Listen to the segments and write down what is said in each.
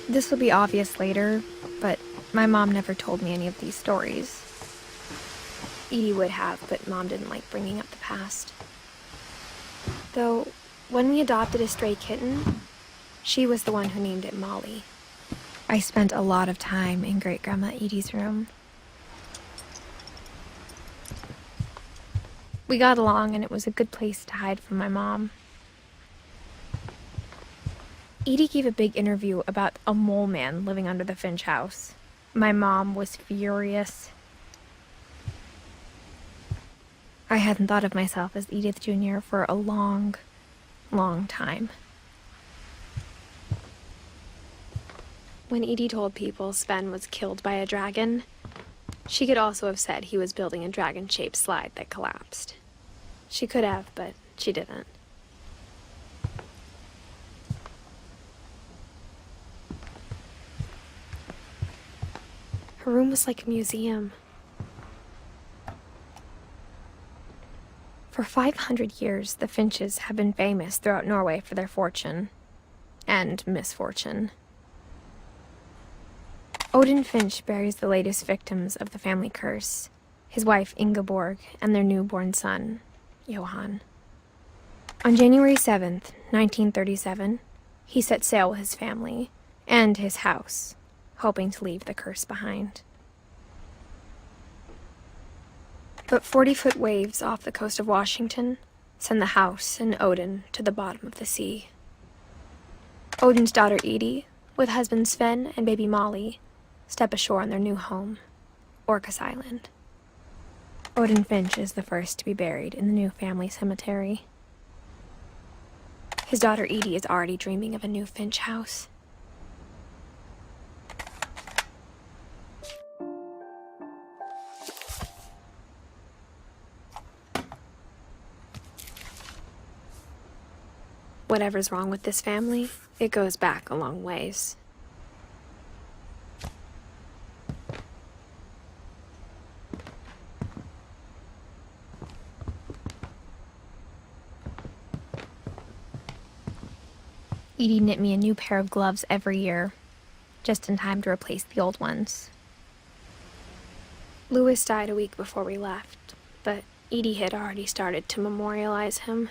This will be obvious later, but my mom never told me any of these stories. Edie would have, but Mom didn't like bringing up the past. Though, when we adopted a stray kitten, she was the one who named it Molly. I spent a lot of time in Great-Grandma Edie's room. We got along, and it was a good place to hide from my mom. Edie gave a big interview about a mole man living under the Finch house. My mom was furious. I hadn't thought of myself as Edith Jr. for a long, long time. When Edie told people Sven was killed by a dragon, she could also have said he was building a dragon-shaped slide that collapsed. She could have, but she didn't. Her room was like a museum. For 500 years, the Finches have been famous throughout Norway for their fortune and misfortune. Odin Finch buries the latest victims of the family curse, his wife Ingeborg and their newborn son, Johan. On January 7th, 1937, he set sail with his family and his house, hoping to leave the curse behind. But 40-foot waves off the coast of Washington send the house and Odin to the bottom of the sea. Odin's daughter Edie, with husband Sven and baby Molly, step ashore on their new home, Orcas Island. Odin Finch is the first to be buried in the new family cemetery. His daughter Edie is already dreaming of a new Finch house. Whatever's wrong with this family, it goes back a long ways. Edie knit me a new pair of gloves every year, just in time to replace the old ones. Louis died a week before we left, but Edie had already started to memorialize him.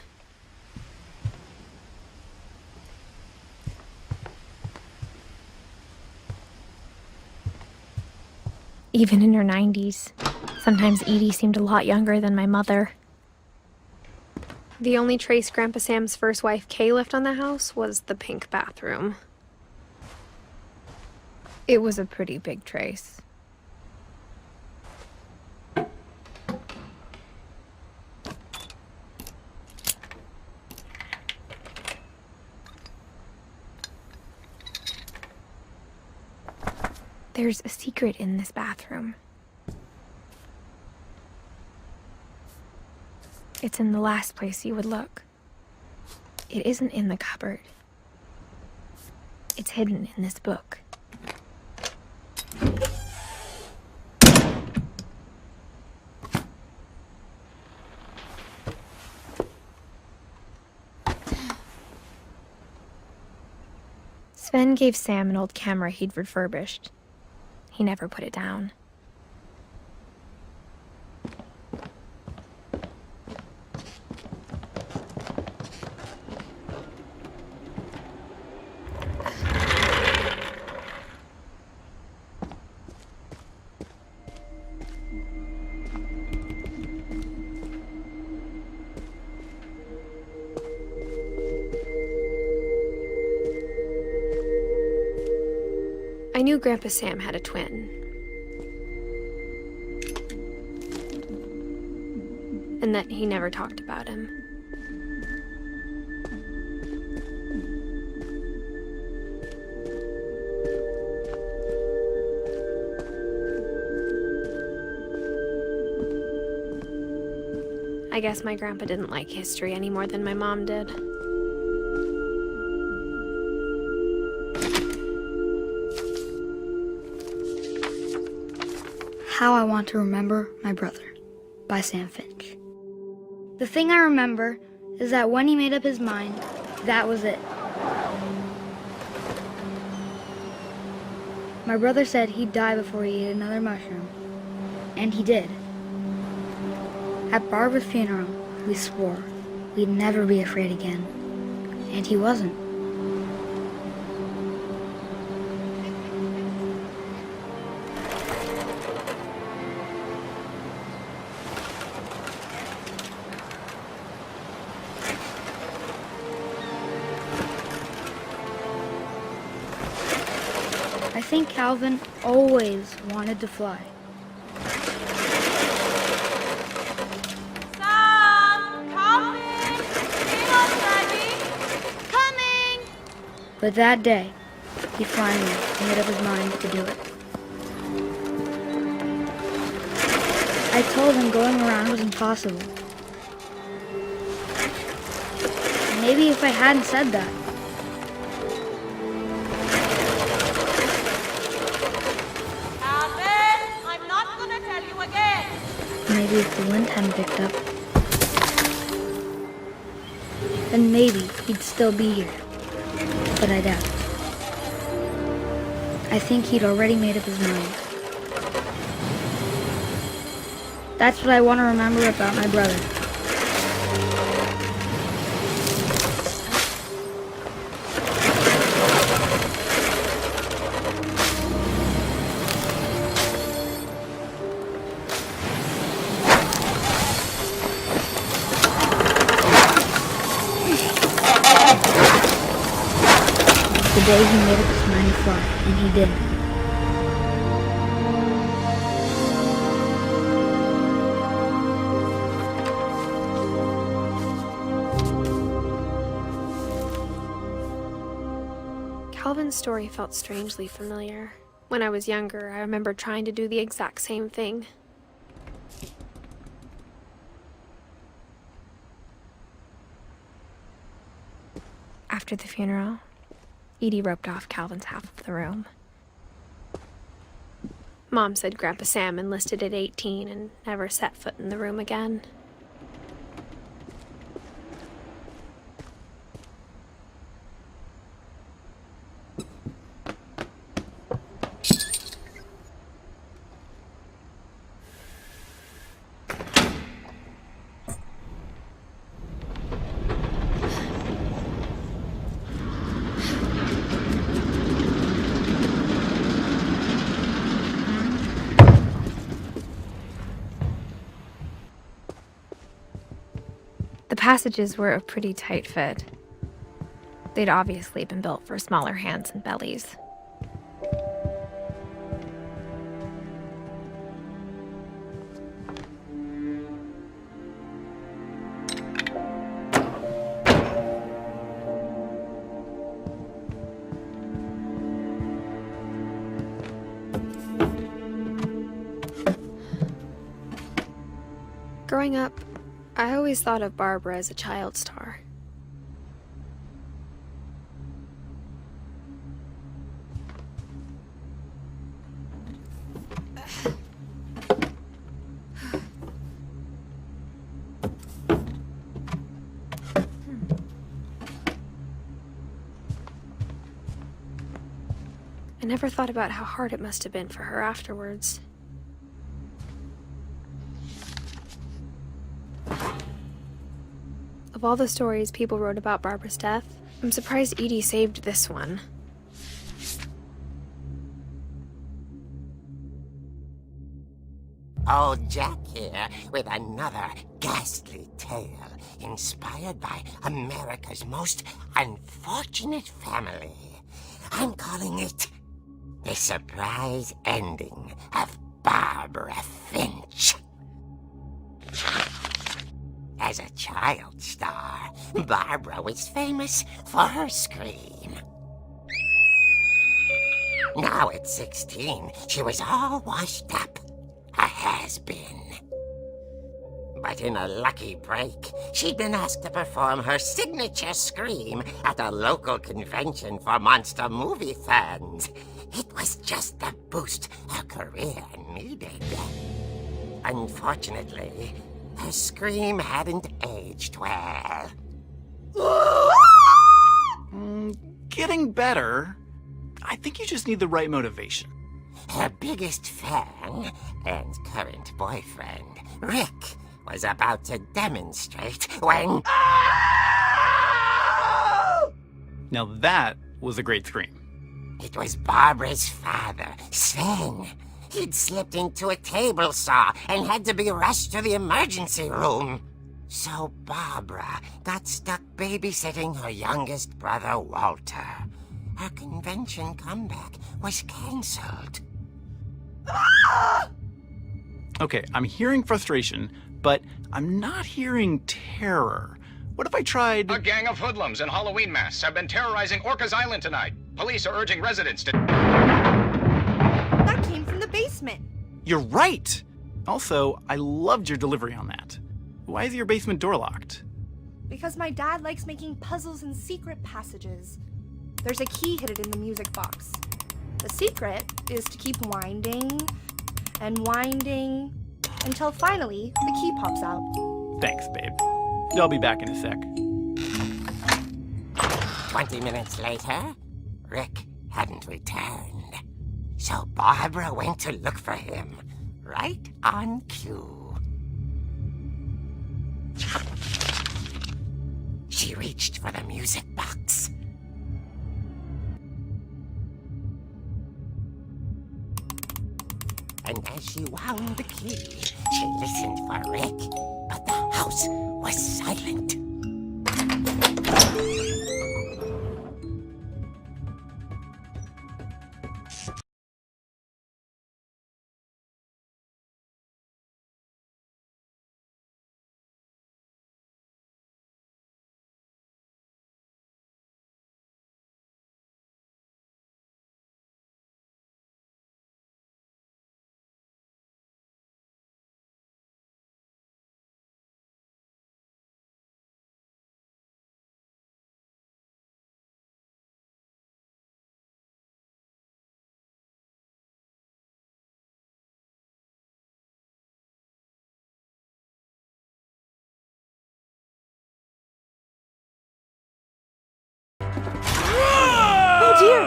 Even in her 90s, sometimes Edie seemed a lot younger than my mother. The only trace Grandpa Sam's first wife Kay left on the house was the pink bathroom. It was a pretty big trace. There's a secret in this bathroom. It's in the last place you would look. It isn't in the cupboard. It's hidden in this book. Sven gave Sam an old camera he'd refurbished. He never put it down. I knew Grandpa Sam had a twin. And that he never talked about him. I guess my grandpa didn't like history any more than my mom did. How I Want to Remember My Brother by Sam Finch. The thing I remember is that when he made up his mind, that was it. My brother said he'd die before he ate another mushroom. And he did. At Barbara's funeral, we swore we'd never be afraid again. And he wasn't. I think Calvin always wanted to fly. Sam, Calvin, dinner's ready. Coming. But that day, he finally made up his mind to do it. I told him going around was impossible. Maybe if I hadn't said that, Calvin, I'm not gonna tell you again. maybe if the wind hadn't picked up, then maybe he'd still be here. But I doubt it. I think he'd already made up his mind. That's what I want to remember about my brother. The day he made up his mind to fly, and he did. Calvin's story felt strangely familiar. When I was younger, I remember trying to do the exact same thing. After the funeral, Edie roped off Calvin's half of the room. Mom said Grandpa Sam enlisted at 18 and never set foot in the room again. The passages were a pretty tight fit. They'd obviously been built for smaller hands and bellies. Growing up, I always thought of Barbara as a child star. I never thought about how hard it must have been for her afterwards. Of all the stories people wrote about Barbara's death, I'm surprised Edie saved this one. Old Jack here with another ghastly tale inspired by America's most unfortunate family. I'm calling it The Surprise Ending of Barbara Finch. As a child star, Barbara was famous for her scream. Now at 16, she was all washed up, a has-been. But in a lucky break, she'd been asked to perform her signature scream at a local convention for monster movie fans. It was just the boost her career needed. Unfortunately, her scream hadn't aged well. Getting better. I think you just need the right motivation. her biggest fan and current boyfriend, Rick, was about to demonstrate when... Now that was a great scream. It was Barbara's father, Sven. He'd slipped into a table saw and had to be rushed to the emergency room. So Barbara got stuck babysitting her youngest brother, Walter. Her convention comeback was cancelled. Okay, I'm hearing frustration, but I'm not hearing terror. What if I tried... A gang of hoodlums in Halloween masks have been terrorizing Orcas Island tonight. Police are urging residents to... That came from the basement. You're right! Also, I loved your delivery on that. Why is your basement door locked? Because my dad likes making puzzles and secret passages. There's a key hidden in the music box. The secret is to keep winding and winding until finally the key pops out. Thanks, babe. I'll be back in a sec. 20 minutes later, Rick hadn't returned. So Barbara went to look for him, right on cue. She reached for the music box. And as she wound the key, she listened for Rick, but the house was silent. Oh dear!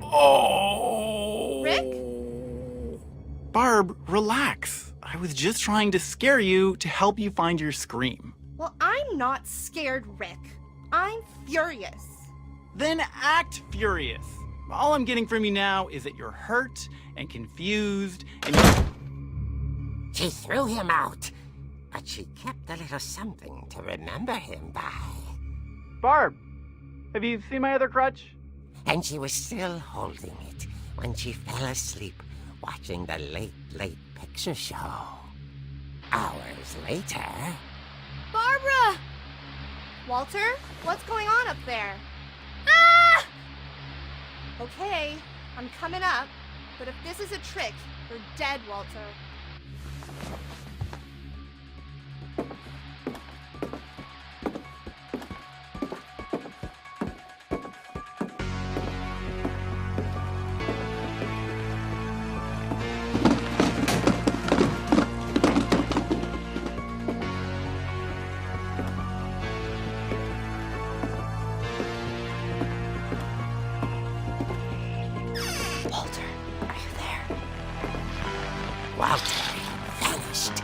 Oh! Rick? Barb, relax. I was just trying to scare you to help you find your scream. Well, I'm not scared, Rick. I'm furious. Then act furious. All I'm getting from you now is that you're hurt and confused and She threw him out, but she kept a little something to remember him by. Barb, have you seen my other crutch? And she was still holding it when she fell asleep watching the Late Late Picture Show. Hours later... Barbara! Walter, what's going on up there? Ah! Okay, I'm coming up, but if this is a trick, you're dead, Walter. Walter had vanished,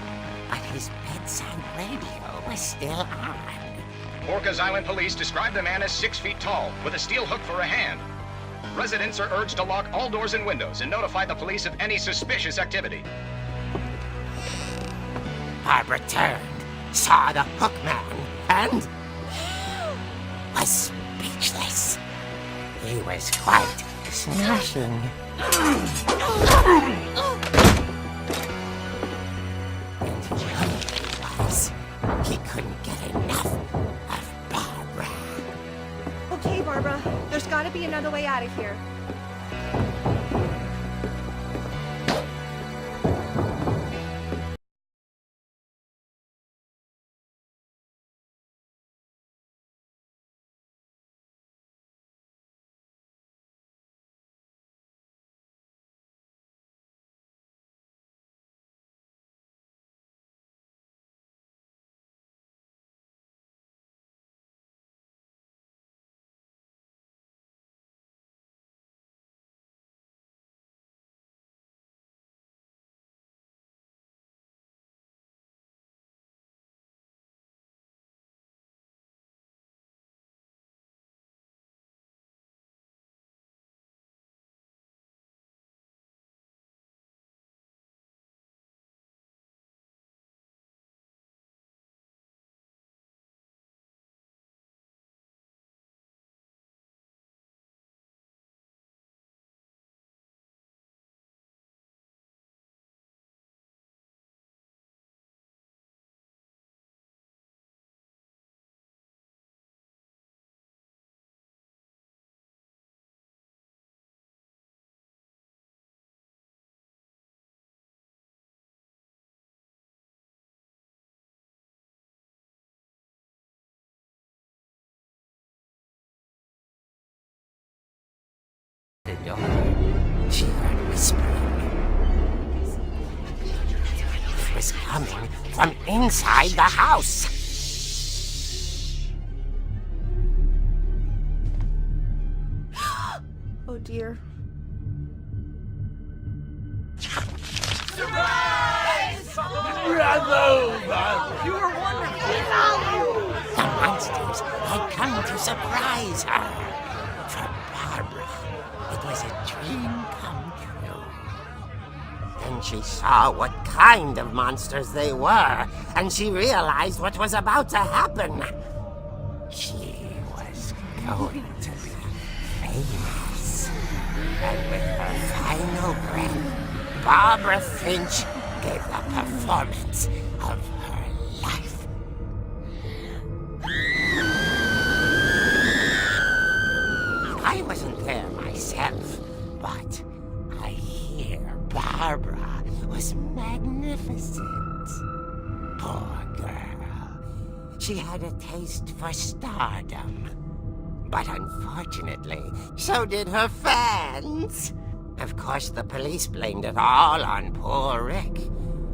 but his bedside radio was still on. Orcas Island police describe the man as 6 feet tall, with a steel hook for a hand. Residents are urged to lock all doors and windows and notify the police of any suspicious activity. Barbara turned, saw the hook man, and was speechless. He was quite smashing. And he was. He couldn't get enough of Barbara. Okay, Barbara, there's gotta be another way out of here. the door, she heard whispering. It was coming from inside the house. Oh dear. The monsters had come to surprise her. For Barbara, it was a dream come true. Then she saw what kind of monsters they were, and she realized what was about to happen. She was going to be famous. And with her final breath, Barbara Finch gave the performance of her life. I wasn't there myself, but I hear Barbara was magnificent. Poor girl. She had a taste for stardom. But unfortunately, so did her fans. Of course, the police blamed it all on poor Rick,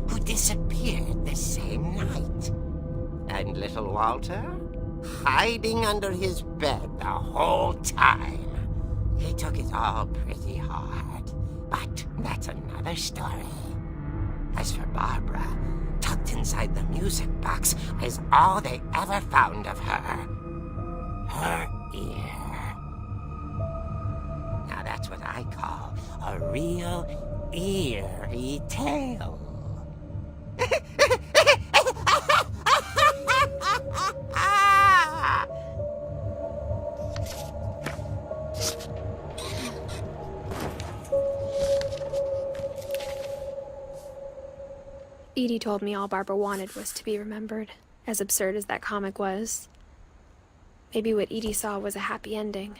who disappeared the same night. And little Walter? Hiding under his bed the whole time. He took it all pretty hard, but that's another story. As for Barbara, tucked inside the music box is all they ever found of her. Her ear. Now that's what I call a real eerie tale. Edie told me all Barbara wanted was to be remembered, as absurd as that comic was. Maybe what Edie saw was a happy ending.